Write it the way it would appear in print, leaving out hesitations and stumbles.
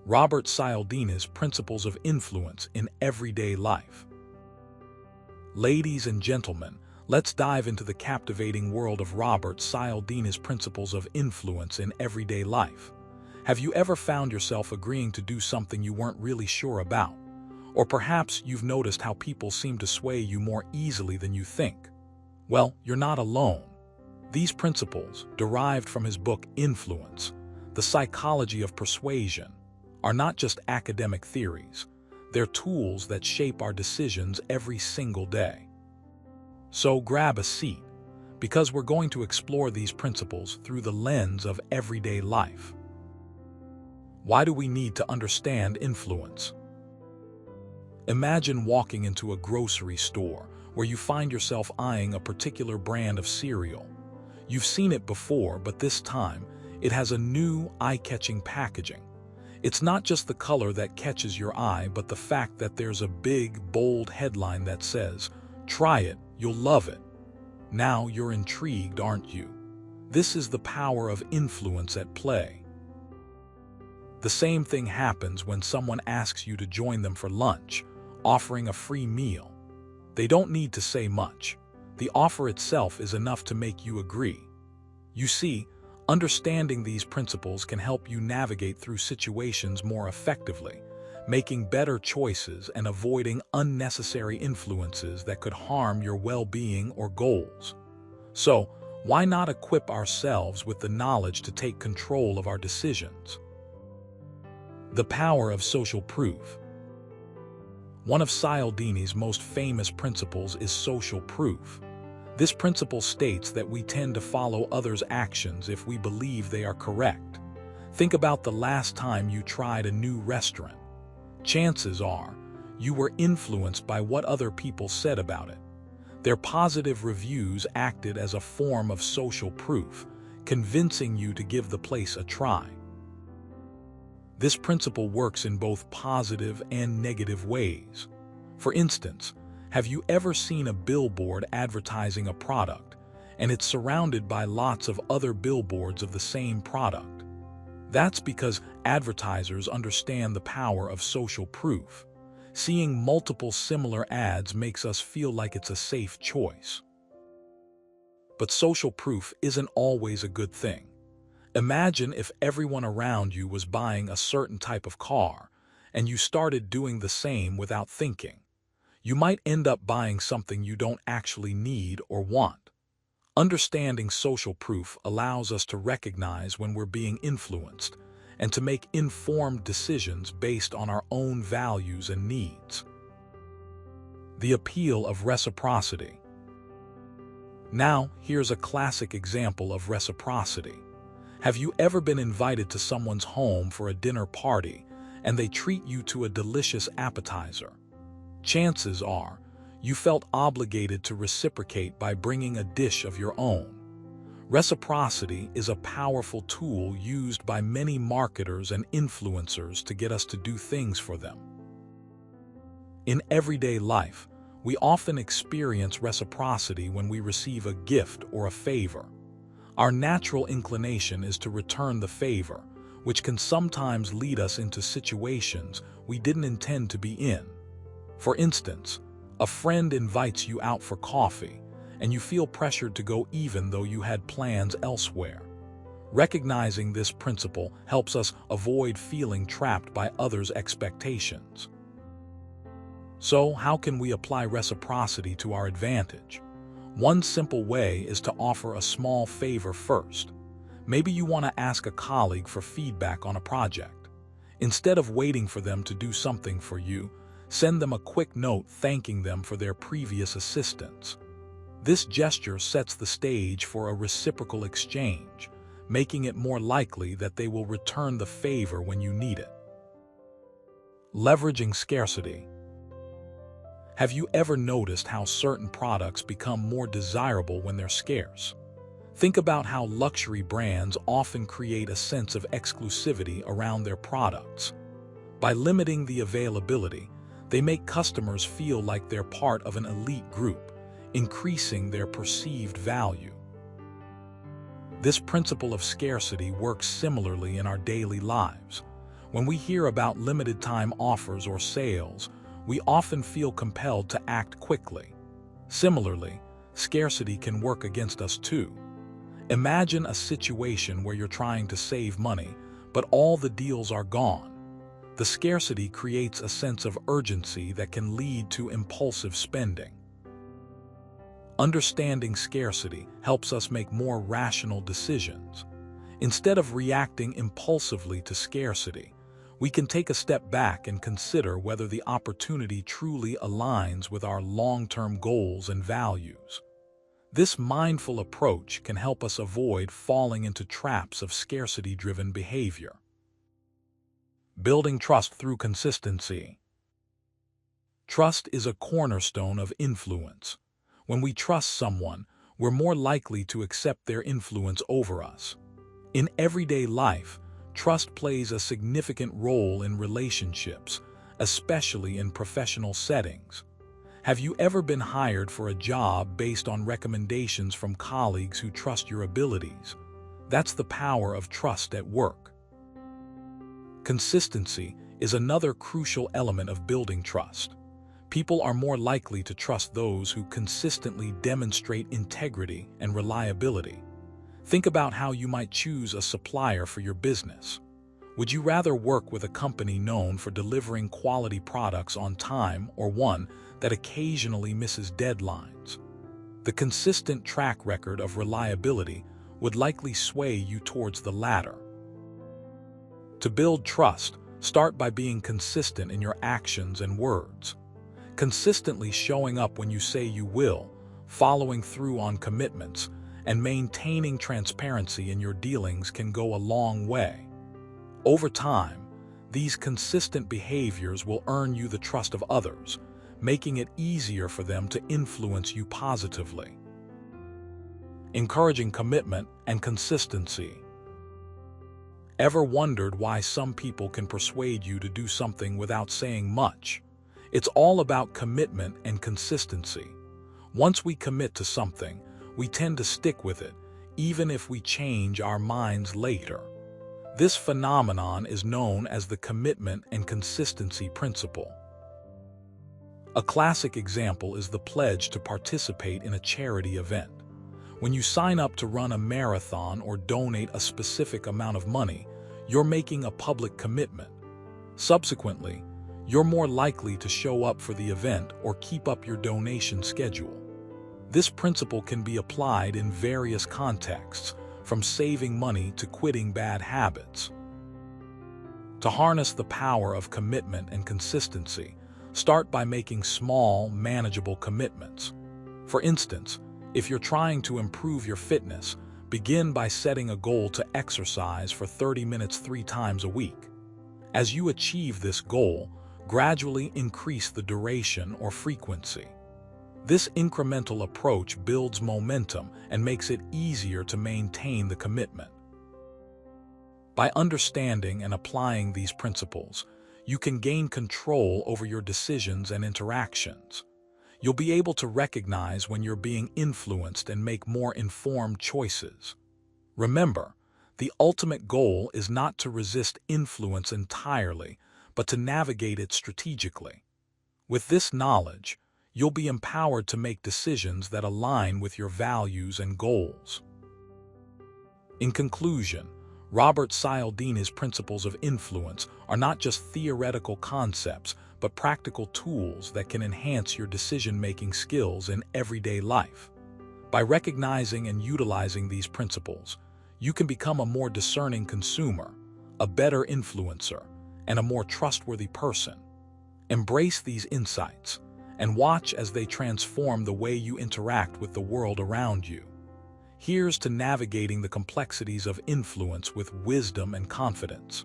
Robert Cialdini's Principles of Influence in Everyday Life. Ladies and gentlemen, let's dive into the captivating world of Robert Cialdini's Principles of Influence in Everyday Life. Have you ever found yourself agreeing to do something you weren't really sure about? Or perhaps you've noticed how people seem to sway you more easily than you think? Well, you're not alone. These principles, derived from his book Influence, The Psychology of Persuasion, are not just academic theories. They're tools that shape our decisions every single day. So grab a seat, because we're going to explore these principles through the lens of everyday life. Why do we need to understand influence? Imagine walking into a grocery store where you find yourself eyeing a particular brand of cereal. You've seen it before, but this time, it has a new, eye-catching packaging. It's not just the color that catches your eye, but the fact that there's a big, bold headline that says, "Try it, you'll love it." Now you're intrigued, aren't you? This is the power of influence at play. The same thing happens when someone asks you to join them for lunch, offering a free meal. They don't need to say much. The offer itself is enough to make you agree. You see, understanding these principles can help you navigate through situations more effectively, making better choices and avoiding unnecessary influences that could harm your well-being or goals. So, why not equip ourselves with the knowledge to take control of our decisions? The power of social proof. One of Cialdini's most famous principles is social proof. This principle states that we tend to follow others' actions if we believe they are correct. Think about the last time you tried a new restaurant. Chances are, you were influenced by what other people said about it. Their positive reviews acted as a form of social proof, convincing you to give the place a try. This principle works in both positive and negative ways. For instance, have you ever seen a billboard advertising a product, and it's surrounded by lots of other billboards of the same product? That's because advertisers understand the power of social proof. Seeing multiple similar ads makes us feel like it's a safe choice. But social proof isn't always a good thing. Imagine if everyone around you was buying a certain type of car, and you started doing the same without thinking. You might end up buying something you don't actually need or want. Understanding social proof allows us to recognize when we're being influenced and to make informed decisions based on our own values and needs. The appeal of reciprocity. Now, here's a classic example of reciprocity. Have you ever been invited to someone's home for a dinner party and they treat you to a delicious appetizer? Chances are, you felt obligated to reciprocate by bringing a dish of your own. Reciprocity is a powerful tool used by many marketers and influencers to get us to do things for them. In everyday life, we often experience reciprocity when we receive a gift or a favor. Our natural inclination is to return the favor, which can sometimes lead us into situations we didn't intend to be in. For instance, a friend invites you out for coffee, and you feel pressured to go even though you had plans elsewhere. Recognizing this principle helps us avoid feeling trapped by others' expectations. So, how can we apply reciprocity to our advantage? One simple way is to offer a small favor first. Maybe you want to ask a colleague for feedback on a project. Instead of waiting for them to do something for you, send them a quick note thanking them for their previous assistance. This gesture sets the stage for a reciprocal exchange, making it more likely that they will return the favor when you need it. Leveraging scarcity. Have you ever noticed how certain products become more desirable when they're scarce? Think about how luxury brands often create a sense of exclusivity around their products. By limiting the availability, they make customers feel like they're part of an elite group, increasing their perceived value. This principle of scarcity works similarly in our daily lives. When we hear about limited-time offers or sales, we often feel compelled to act quickly. Similarly, scarcity can work against us too. Imagine a situation where you're trying to save money, but all the deals are gone. The scarcity creates a sense of urgency that can lead to impulsive spending. Understanding scarcity helps us make more rational decisions. Instead of reacting impulsively to scarcity, we can take a step back and consider whether the opportunity truly aligns with our long-term goals and values. This mindful approach can help us avoid falling into traps of scarcity-driven behavior. Building trust through consistency. Trust is a cornerstone of influence. When we trust someone, we're more likely to accept their influence over us. In everyday life, trust plays a significant role in relationships, especially in professional settings. Have you ever been hired for a job based on recommendations from colleagues who trust your abilities? That's the power of trust at work. Consistency is another crucial element of building trust. People are more likely to trust those who consistently demonstrate integrity and reliability. Think about how you might choose a supplier for your business. Would you rather work with a company known for delivering quality products on time or one that occasionally misses deadlines? The consistent track record of reliability would likely sway you towards the latter. To build trust, start by being consistent in your actions and words. Consistently showing up when you say you will, following through on commitments, and maintaining transparency in your dealings can go a long way. Over time, these consistent behaviors will earn you the trust of others, making it easier for them to influence you positively. Encouraging commitment and consistency. Ever wondered why some people can persuade you to do something without saying much? It's all about commitment and consistency. Once we commit to something, we tend to stick with it, even if we change our minds later. This phenomenon is known as the commitment and consistency principle. A classic example is the pledge to participate in a charity event. When you sign up to run a marathon or donate a specific amount of money, you're making a public commitment. Subsequently, you're more likely to show up for the event or keep up your donation schedule. This principle can be applied in various contexts, from saving money to quitting bad habits. To harness the power of commitment and consistency, start by making small, manageable commitments. For instance, if you're trying to improve your fitness, begin by setting a goal to exercise for 30 minutes 3 times a week. As you achieve this goal, gradually increase the duration or frequency. This incremental approach builds momentum and makes it easier to maintain the commitment. By understanding and applying these principles, you can gain control over your decisions and interactions. You'll be able to recognize when you're being influenced and make more informed choices. Remember, the ultimate goal is not to resist influence entirely, but to navigate it strategically. With this knowledge, you'll be empowered to make decisions that align with your values and goals. In conclusion, Robert Cialdini's principles of influence are not just theoretical concepts, but practical tools that can enhance your decision-making skills in everyday life. By recognizing and utilizing these principles, you can become a more discerning consumer, a better influencer, and a more trustworthy person. Embrace these insights and watch as they transform the way you interact with the world around you. Here's to navigating the complexities of influence with wisdom and confidence.